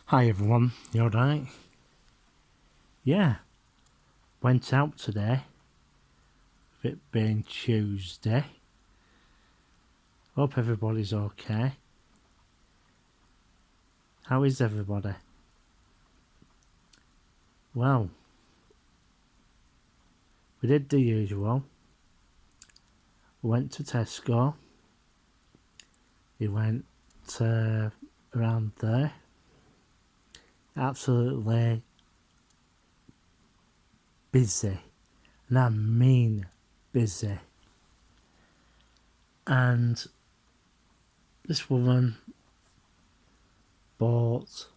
Hi everyone, you alright? Yeah, went out today, with it being Tuesday. Hope everybody's okay. How is everybody? Well, we did the usual. We went to Tesco. We went around there. Absolutely busy. And I mean busy. And this woman bought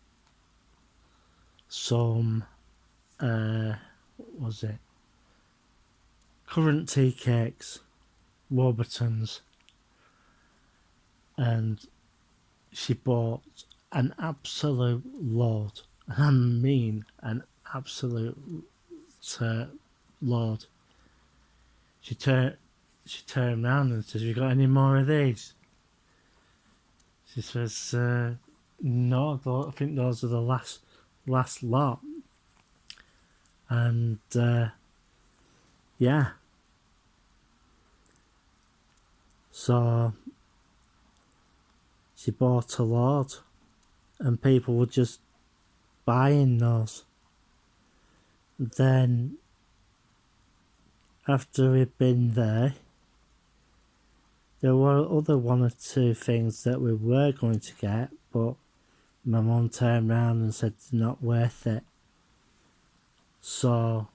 some, what was it? Currant tea cakes, Warburtons, and she bought an absolute load. And I mean an absolute load. She turned around and says, "You got any more of these?" She says, "No, I think those are the last lot." And yeah, so she bought a load, and people were just buying those. Then, after we'd been there were other one or two things that we were going to get, but my mum turned around and said it's not worth it. So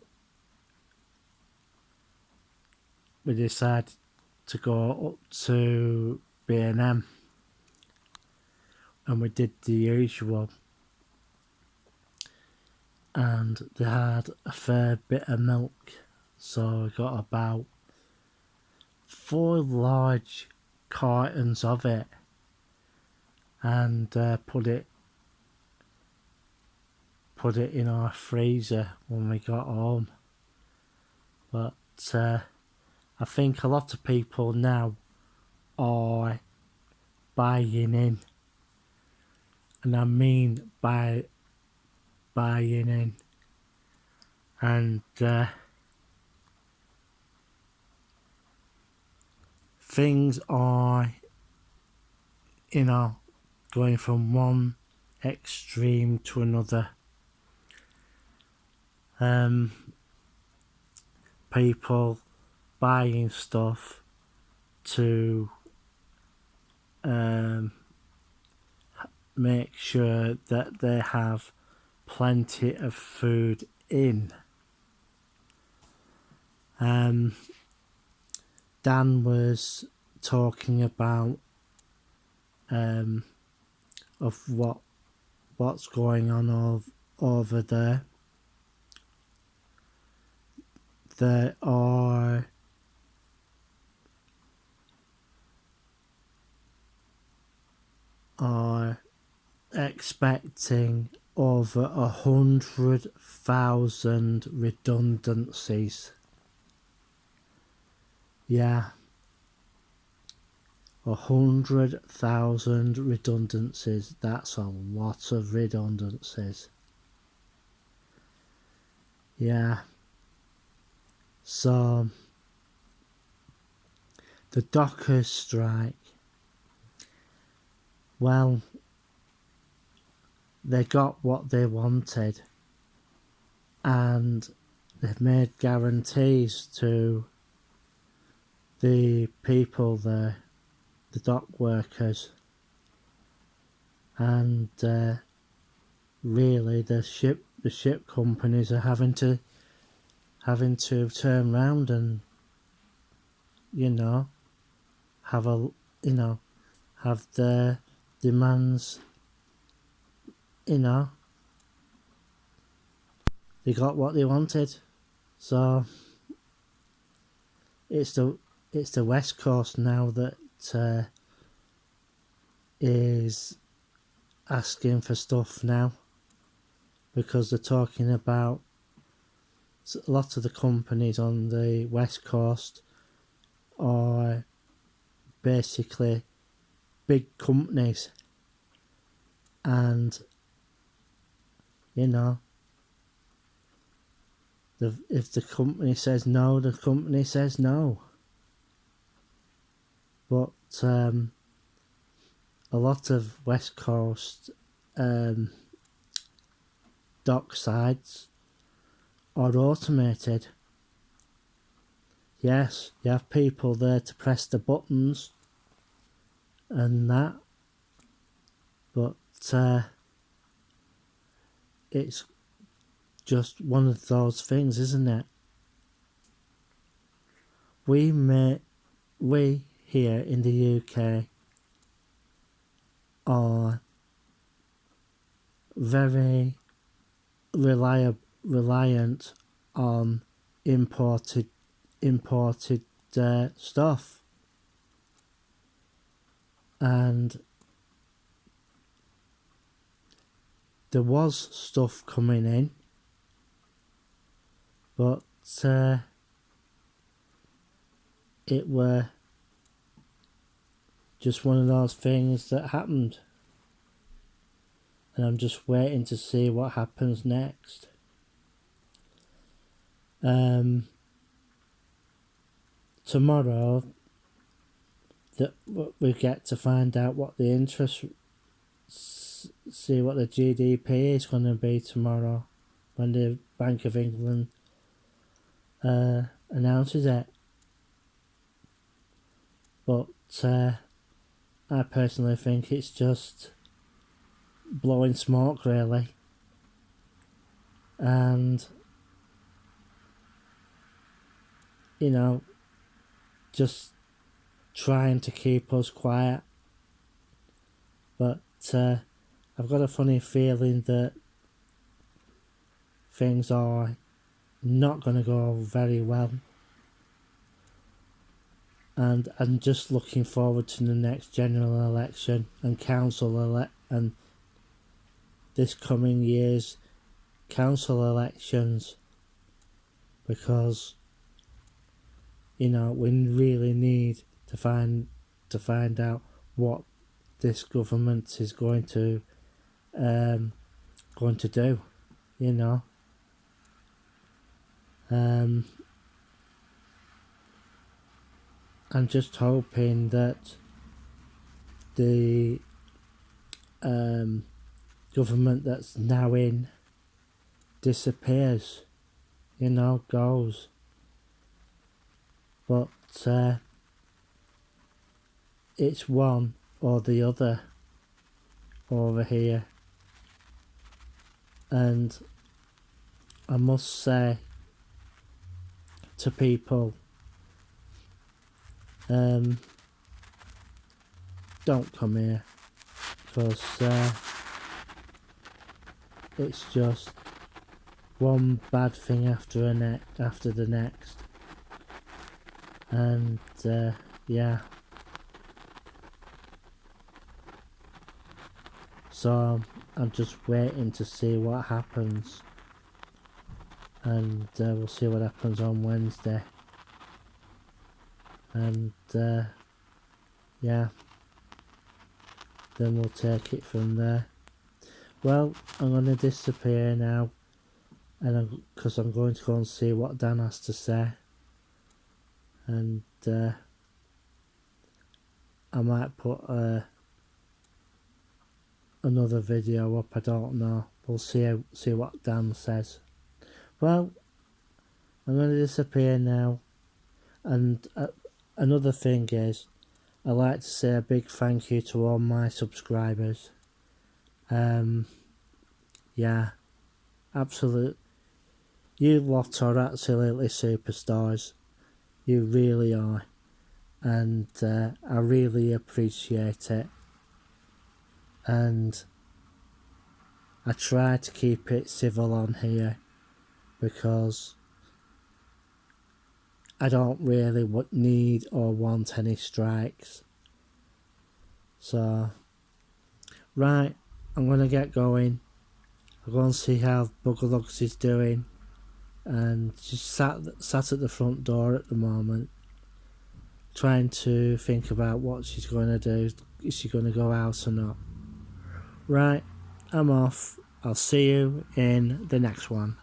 we decided to go up to B&M, and we did the usual. And they had a fair bit of milk, so we got about 4 large cartons of it, and put it in our freezer when we got home. But I think a lot of people now are buying in, and I mean buying in, and things are, going from one extreme to another. People buying stuff to make sure that they have plenty of food in. Dan was talking about of what's going on over there. There are expecting over 100,000 redundancies. Yeah, 100,000 redundancies. That's a lot of redundancies. Yeah. So the dockers strike. Well, they got what they wanted, and they've made guarantees to the people there, the dock workers, and really the ship companies are having to turn around and have their demands. They got what they wanted. So it's the West Coast now that is asking for stuff now, because they're talking about a lot of the companies on the West Coast are basically big companies, and You know, if the company says no, the company says no. But a lot of West Coast dock sites are automated. Yes, you have people there to press the buttons and that, but it's just one of those things, isn't it? We here in the UK are very reliant on imported stuff, and there was stuff coming in, but it were just one of those things that happened, and I'm just waiting to see what happens next. Tomorrow we get to find out what the interest, see what the GDP is going to be tomorrow when the Bank of England announces it. But I personally think it's just blowing smoke, really, and you know, just trying to keep us quiet. But I've got a funny feeling that things are not going to go very well, and I'm just looking forward to the next general election and and this coming year's council elections, because you know, we really need to find out what this government is going to do. You know, I'm just hoping that the government that's now in disappears. You know, goes. But it's one or the other over here, and I must say to people, don't come here, because it's just one bad thing after the next. And yeah, so I'm just waiting to see what happens, and we'll see what happens on Wednesday, and yeah, then we'll take it from there. Well, I'm going to disappear now, and because I'm going to go and see what Dan has to say. And I might put another video up, I don't know. We'll see what Dan says. Well, I'm going to disappear now. And another thing is, I'd like to say a big thank you to all my subscribers. Yeah, absolute. You lot are absolutely superstars. You really are, and I really appreciate it, and I try to keep it civil on here, because I don't really need or want any strikes. So, right, I'm going to get going. I'll go and see how Bugalugs is doing, and she's sat at the front door at the moment, trying to think about what she's going to do. Is she going to go out or not? Right, I'm off. I'll see you in the next one.